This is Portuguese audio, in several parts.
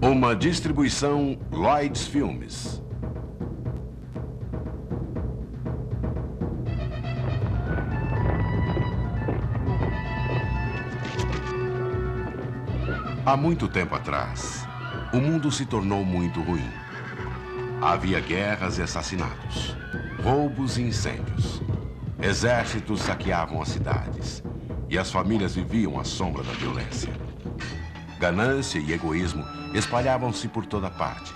Uma distribuição Lloyd's Filmes. Há muito tempo atrás, o mundo se tornou muito ruim. Havia guerras e assassinatos, roubos e incêndios. Exércitos saqueavam as cidades e as famílias viviam à sombra da violência. Ganância e egoísmo espalhavam-se por toda parte.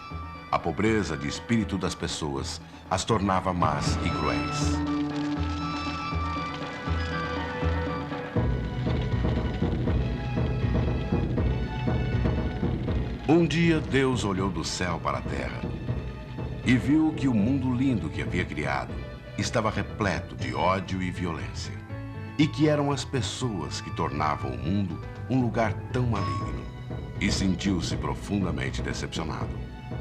A pobreza de espírito das pessoas as tornava más e cruéis. Um dia, Deus olhou do céu para a terra e viu que o mundo lindo que havia criado estava repleto de ódio e violência, e que eram as pessoas que tornavam o mundo um lugar tão maligno, e sentiu-se profundamente decepcionado.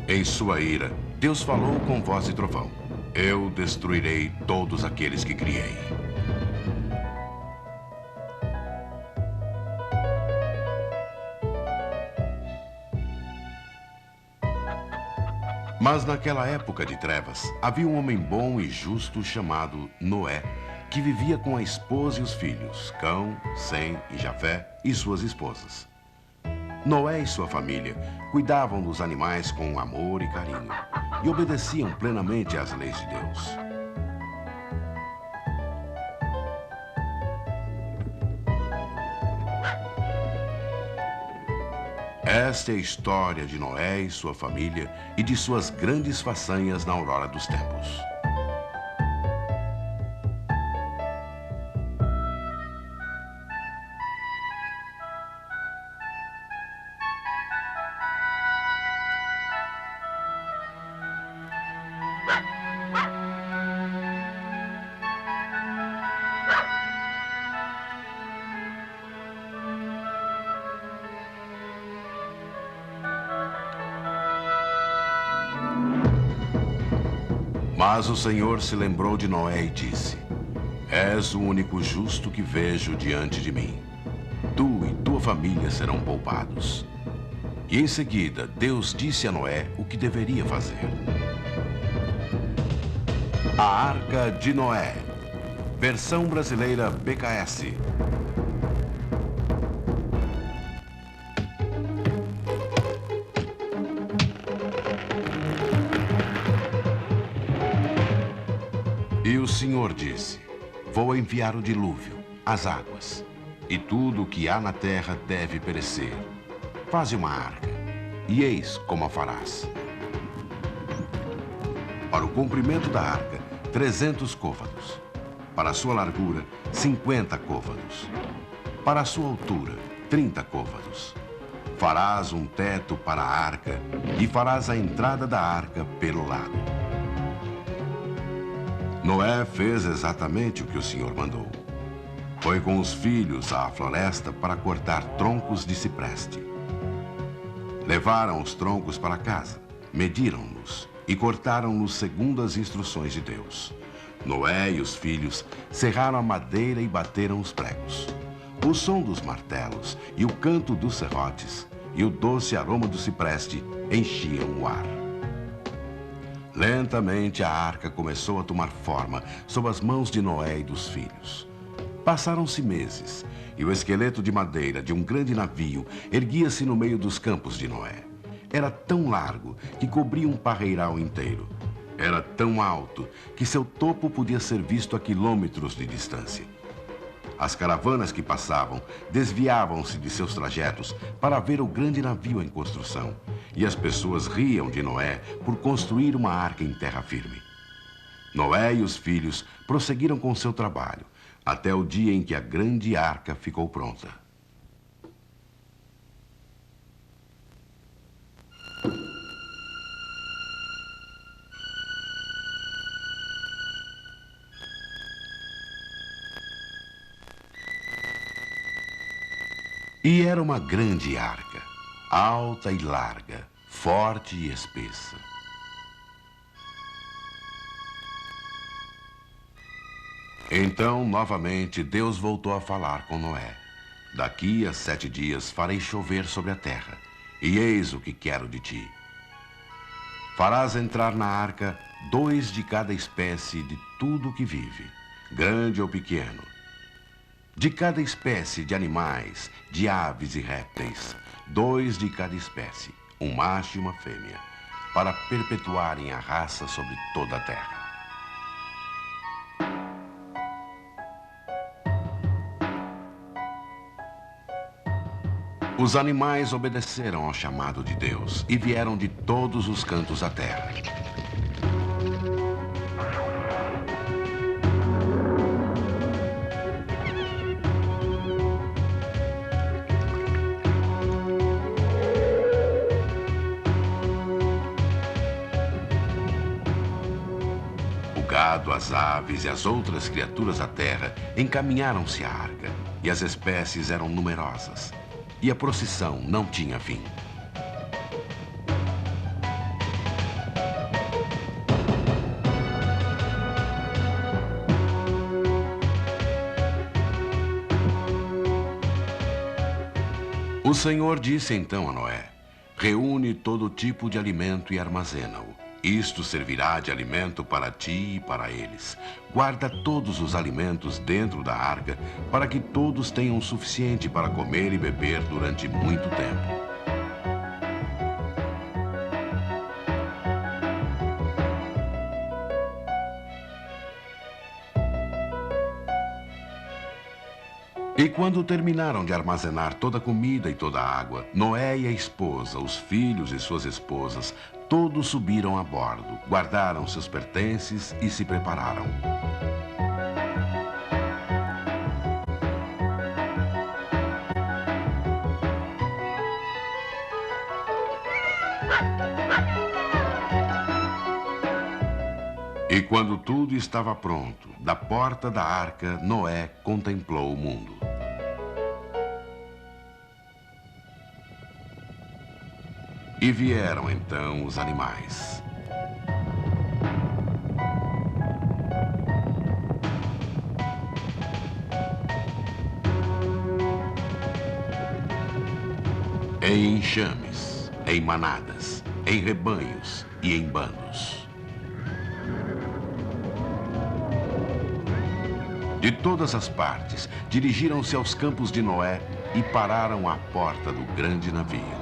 Em sua ira, Deus falou com voz de trovão: eu destruirei todos aqueles que criei. Mas naquela época de trevas, havia um homem bom e justo chamado Noé, que vivia com a esposa e os filhos, Cão, Sem e Jafé, e suas esposas. Noé e sua família cuidavam dos animais com amor e carinho, e obedeciam plenamente às leis de Deus. Esta é a história de Noé e sua família e de suas grandes façanhas na aurora dos tempos. Mas o Senhor se lembrou de Noé e disse: és o único justo que vejo diante de mim. Tu e tua família serão poupados. E em seguida, Deus disse a Noé o que deveria fazer. A Arca de Noé. Versão brasileira BKS. E o Senhor disse: vou enviar o dilúvio, as águas, e tudo o que há na terra deve perecer. Faze uma arca, e eis como a farás. Para o comprimento da arca, 300 côvados. Para a sua largura, 50 côvados. Para a sua altura, 30 côvados. Farás um teto para a arca, e farás a entrada da arca pelo lado. Noé fez exatamente o que o Senhor mandou. Foi com os filhos à floresta para cortar troncos de cipreste. Levaram os troncos para casa, mediram-nos e cortaram-nos segundo as instruções de Deus. Noé e os filhos serraram a madeira e bateram os pregos. O som dos martelos e o canto dos serrotes e o doce aroma do cipreste enchiam o ar. Lentamente a arca começou a tomar forma sob as mãos de Noé e dos filhos. Passaram-se meses e o esqueleto de madeira de um grande navio erguia-se no meio dos campos de Noé. Era tão largo que cobria um parreiral inteiro. Era tão alto que seu topo podia ser visto a quilômetros de distância. As caravanas que passavam desviavam-se de seus trajetos para ver o grande navio em construção, e as pessoas riam de Noé por construir uma arca em terra firme. Noé e os filhos prosseguiram com seu trabalho, até o dia em que a grande arca ficou pronta. E era uma grande arca, alta e larga, forte e espessa. Então, novamente, Deus voltou a falar com Noé. Daqui a 7 dias farei chover sobre a terra, E eis o que quero de ti. Farás entrar na arca 2 de cada espécie de tudo que vive, grande ou pequeno. De cada espécie de animais, de aves e répteis, 2 de cada espécie, um macho e uma fêmea, para perpetuarem a raça sobre toda a terra. Os animais obedeceram ao chamado de Deus e vieram de todos os cantos da terra. O gado, as aves e as outras criaturas da terra encaminharam-se à arca, e as espécies eram numerosas. E a procissão não tinha fim. O Senhor disse então a Noé: reúne todo tipo de alimento e armazena-o. Isto servirá de alimento para ti e para eles. Guarda todos os alimentos dentro da arca, para que todos tenham o suficiente para comer e beber durante muito tempo. E quando terminaram de armazenar toda a comida e toda a água, Noé e a esposa, os filhos e suas esposas, todos subiram a bordo, guardaram seus pertences e se prepararam. E quando tudo estava pronto, da porta da arca, Noé contemplou o mundo. E vieram então os animais. Em enxames, em manadas, em rebanhos e em bandos. De todas as partes, dirigiram-se aos campos de Noé e pararam à porta do grande navio.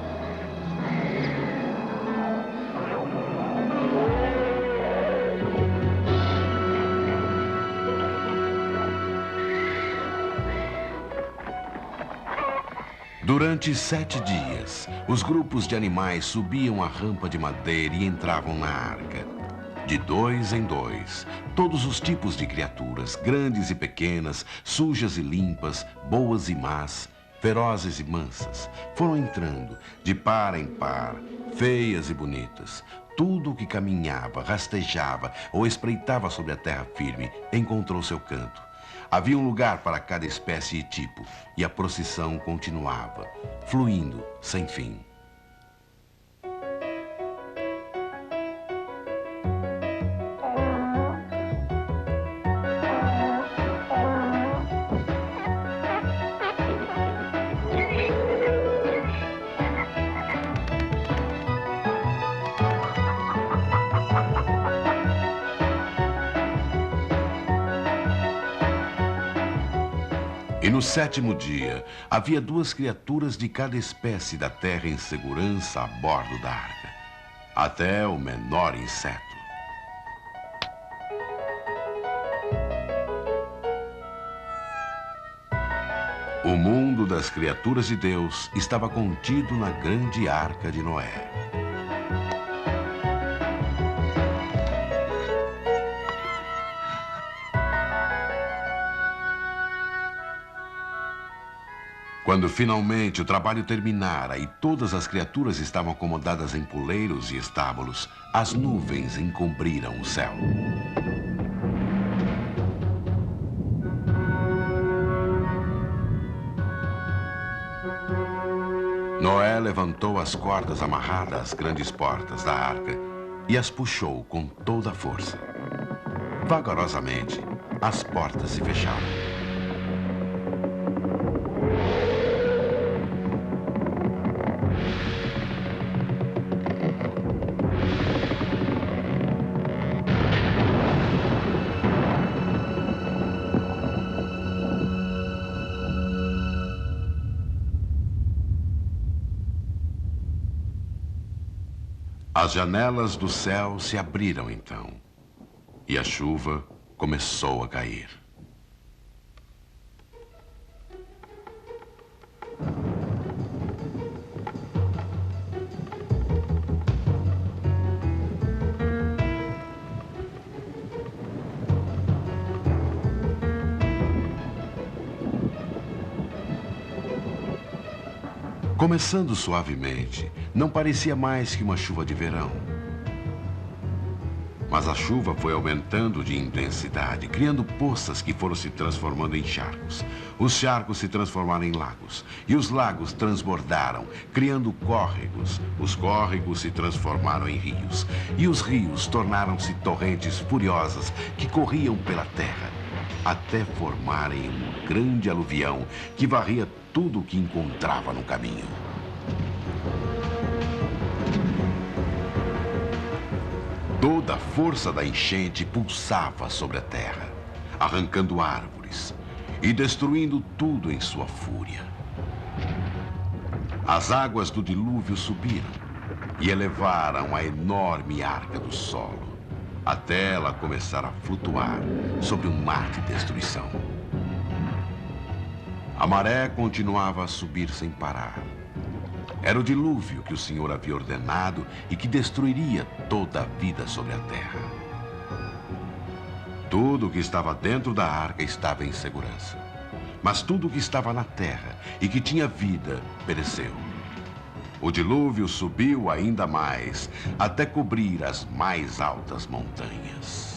Durante 7 dias, os grupos de animais subiam a rampa de madeira e entravam na arca. De 2 em 2, todos os tipos de criaturas, grandes e pequenas, sujas e limpas, boas e más, ferozes e mansas, foram entrando de par em par, feias e bonitas. Tudo o que caminhava, rastejava ou espreitava sobre a terra firme encontrou seu canto. Havia um lugar para cada espécie e tipo, e a procissão continuava, fluindo sem fim. E no 7º dia, havia 2 criaturas de cada espécie da terra em segurança a bordo da arca, até o menor inseto. O mundo das criaturas de Deus estava contido na grande arca de Noé. Quando finalmente o trabalho terminara e todas as criaturas estavam acomodadas em poleiros e estábulos, as nuvens encobriram o céu. Noé levantou as cordas amarradas às grandes portas da arca e as puxou com toda a força. Vagarosamente, as portas se fecharam. As janelas do céu se abriram então, e a chuva começou a cair. Começando suavemente, não parecia mais que uma chuva de verão. Mas a chuva foi aumentando de intensidade, criando poças que foram se transformando em charcos. Os charcos se transformaram em lagos, e os lagos transbordaram, criando córregos. Os córregos se transformaram em rios, e os rios tornaram-se torrentes furiosas que corriam pela terra, até formarem um grande aluvião que varria tudo o que encontrava no caminho. Toda a força da enchente pulsava sobre a terra, arrancando árvores e destruindo tudo em sua fúria. As águas do dilúvio subiram e elevaram a enorme arca do solo, até ela começar a flutuar sobre um mar de destruição. A maré continuava a subir sem parar. Era o dilúvio que o Senhor havia ordenado e que destruiria toda a vida sobre a terra. Tudo o que estava dentro da arca estava em segurança. Mas tudo o que estava na terra e que tinha vida pereceu. O dilúvio subiu ainda mais, até cobrir as mais altas montanhas.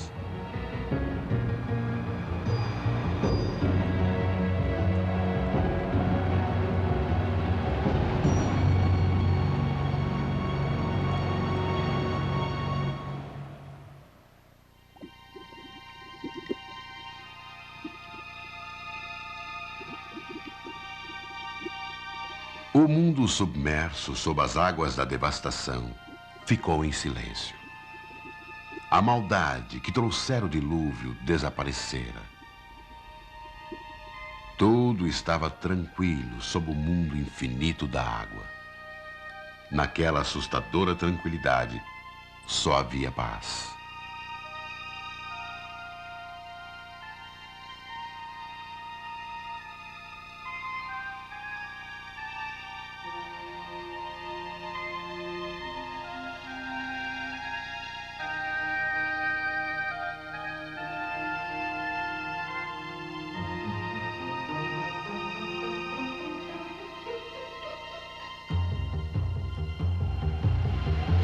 O mundo submerso sob as águas da devastação ficou em silêncio. A maldade que trouxera o dilúvio desaparecera. Tudo estava tranquilo sob o mundo infinito da água. Naquela assustadora tranquilidade, só havia paz.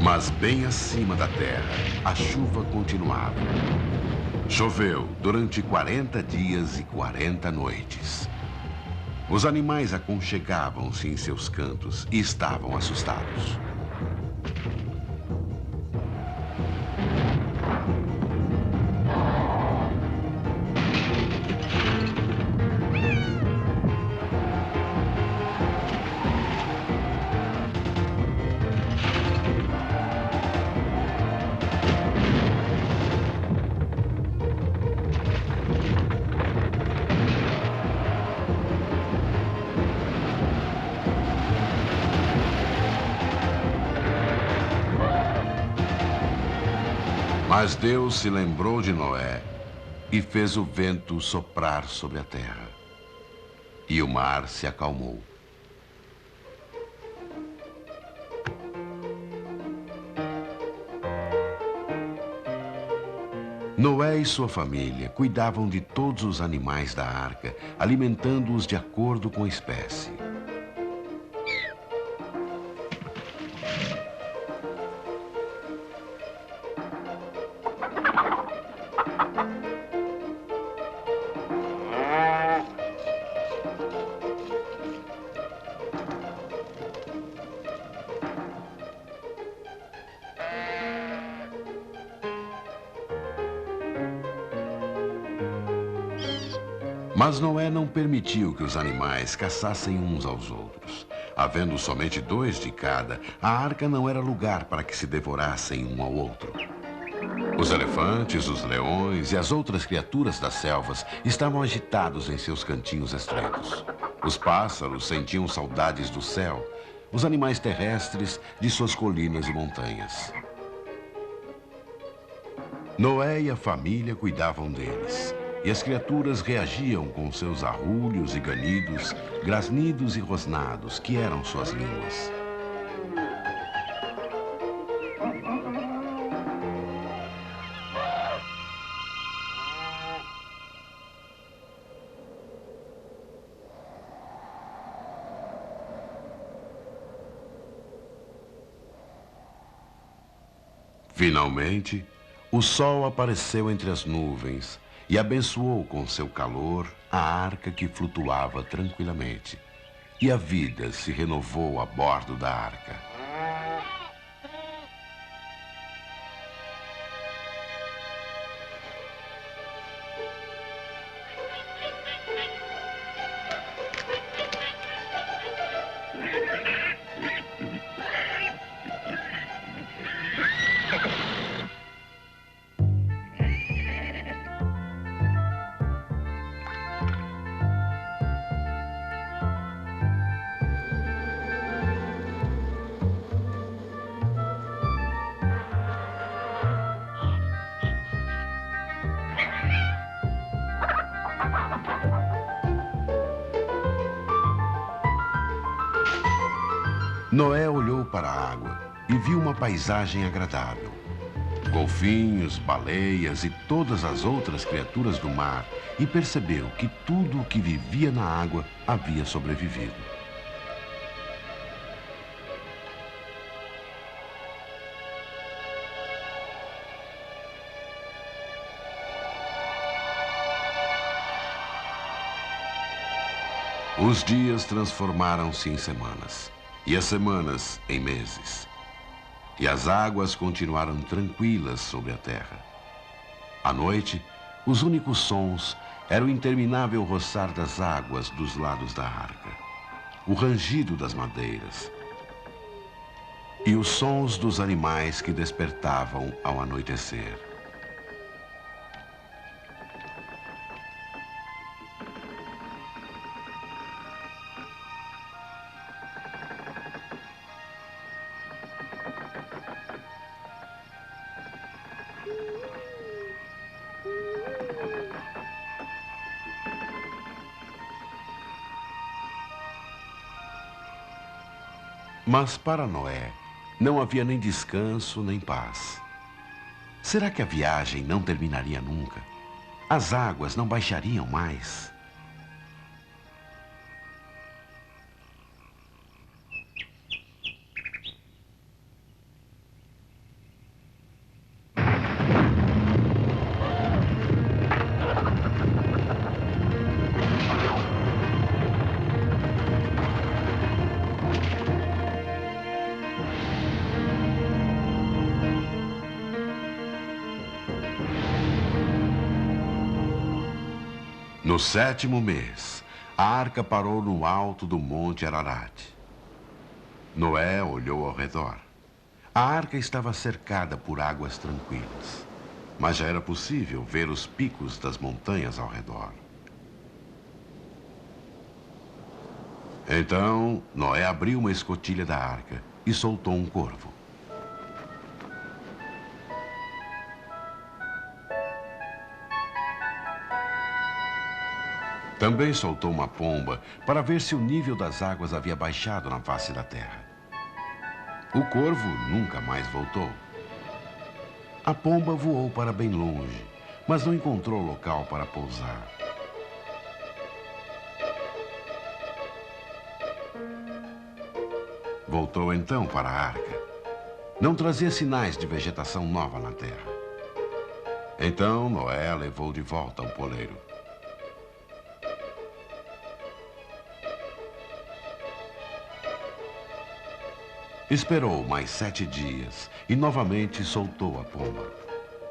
Mas bem acima da terra, a chuva continuava. Choveu durante 40 dias e 40 noites. Os animais aconchegavam-se em seus cantos e estavam assustados. Mas Deus se lembrou de Noé e fez o vento soprar sobre a terra. E o mar se acalmou. Noé e sua família cuidavam de todos os animais da arca, alimentando-os de acordo com a espécie. Mas Noé não permitiu que os animais caçassem uns aos outros. Havendo somente 2 de cada, a arca não era lugar para que se devorassem um ao outro. Os elefantes, os leões e as outras criaturas das selvas estavam agitados em seus cantinhos estreitos. Os pássaros sentiam saudades do céu, os animais terrestres de suas colinas e montanhas. Noé e a família cuidavam deles. E as criaturas reagiam com seus arrulhos e ganidos, grasnidos e rosnados, que eram suas línguas. Finalmente, o sol apareceu entre as nuvens e abençoou com seu calor a arca que flutuava tranquilamente. E a vida se renovou a bordo da arca. Noé olhou para a água e viu uma paisagem agradável. Golfinhos, baleias e todas as outras criaturas do mar, e percebeu que tudo o que vivia na água havia sobrevivido. Os dias transformaram-se em semanas, e as semanas em meses. E as águas continuaram tranquilas sobre a terra. À noite, os únicos sons eram o interminável roçar das águas dos lados da arca, o rangido das madeiras e os sons dos animais que despertavam ao anoitecer. Mas para Noé, não havia nem descanso nem paz. Será que a viagem não terminaria nunca? As águas não baixariam mais? No 7º mês, a arca parou no alto do monte Ararat. Noé olhou ao redor. A arca estava cercada por águas tranquilas, mas já era possível ver os picos das montanhas ao redor. Então, Noé abriu uma escotilha da arca e soltou um corvo. Também soltou uma pomba para ver se o nível das águas havia baixado na face da terra. O corvo nunca mais voltou. A pomba voou para bem longe, mas não encontrou local para pousar. Voltou então para a arca. Não trazia sinais de vegetação nova na terra. Então Noé a levou de volta ao poleiro. Esperou mais 7 dias e novamente soltou a pomba.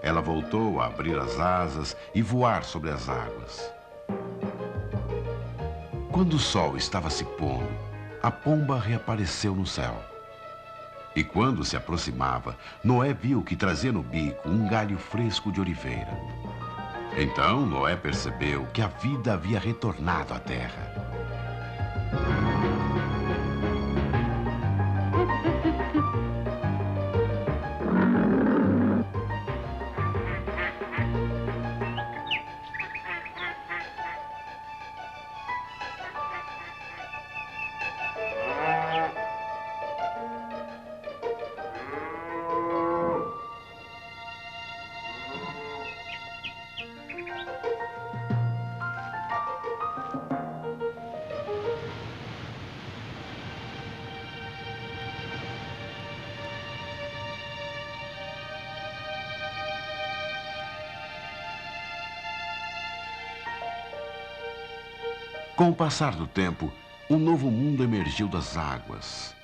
Ela voltou a abrir as asas e voar sobre as águas. Quando o sol estava se pondo, a pomba reapareceu no céu. E quando se aproximava, Noé viu que trazia no bico um galho fresco de oliveira. Então Noé percebeu que a vida havia retornado à terra. Com o passar do tempo, um novo mundo emergiu das águas.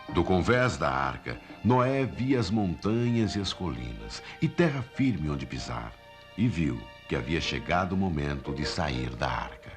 Do convés da arca, Noé via as montanhas e as colinas, e terra firme onde pisar, e viu que havia chegado o momento de sair da arca.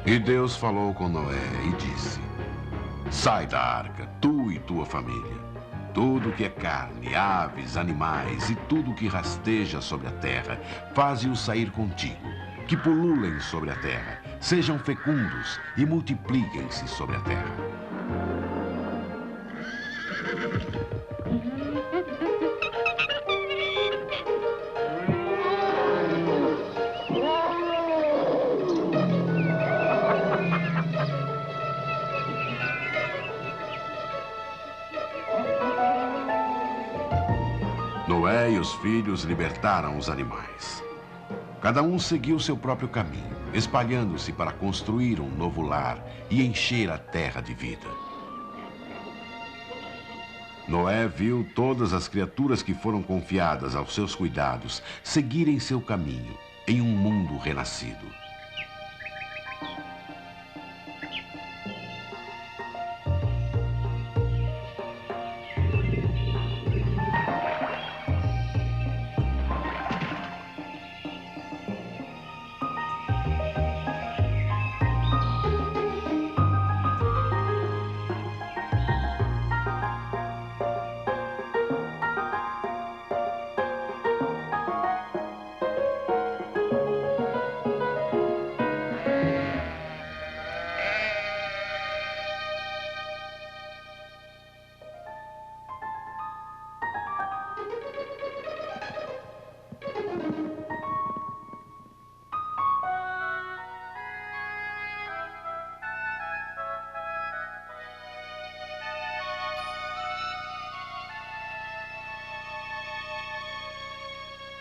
E Deus falou com Noé e disse: sai da arca, tu e tua família. Tudo que é carne, aves, animais e tudo que rasteja sobre a terra, faze-os sair contigo, que pululem sobre a terra, sejam fecundos e multipliquem-se sobre a terra. Noé e os filhos libertaram os animais. Cada um seguiu seu próprio caminho, espalhando-se para construir um novo lar e encher a terra de vida. Noé viu todas as criaturas que foram confiadas aos seus cuidados seguirem seu caminho em um mundo renascido.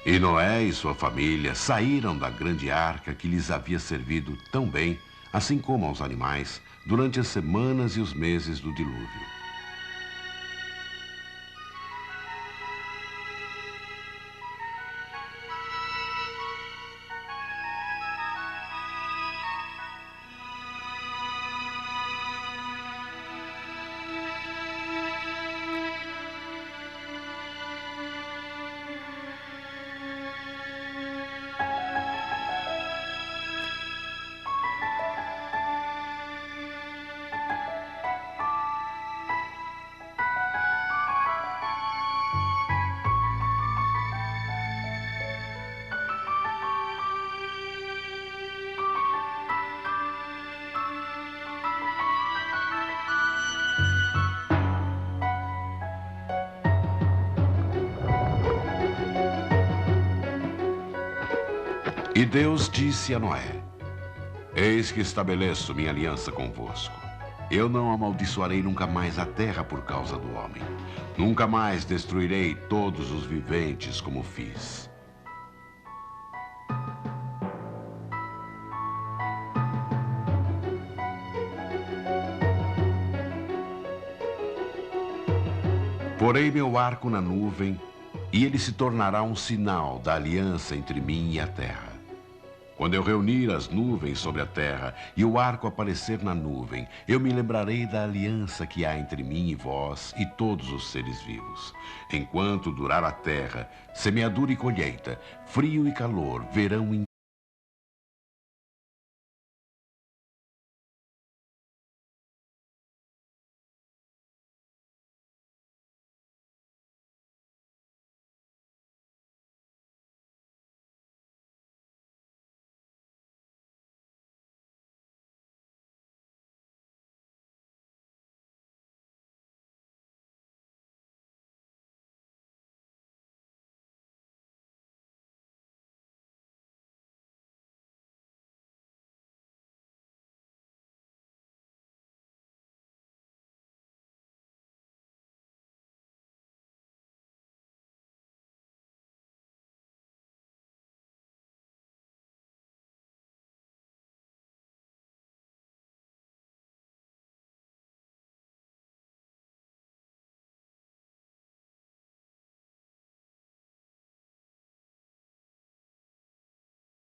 E Noé e sua família saíram da grande arca que lhes havia servido tão bem, assim como aos animais, durante as semanas e os meses do dilúvio. E Deus disse a Noé: eis que estabeleço minha aliança convosco. Eu não amaldiçoarei nunca mais a terra por causa do homem. Nunca mais destruirei todos os viventes como fiz. Porei meu arco na nuvem, e ele se tornará um sinal da aliança entre mim e a terra. Quando eu reunir as nuvens sobre a terra e o arco aparecer na nuvem, eu me lembrarei da aliança que há entre mim e vós e todos os seres vivos. Enquanto durar a terra, semeadura e colheita, frio e calor, verão e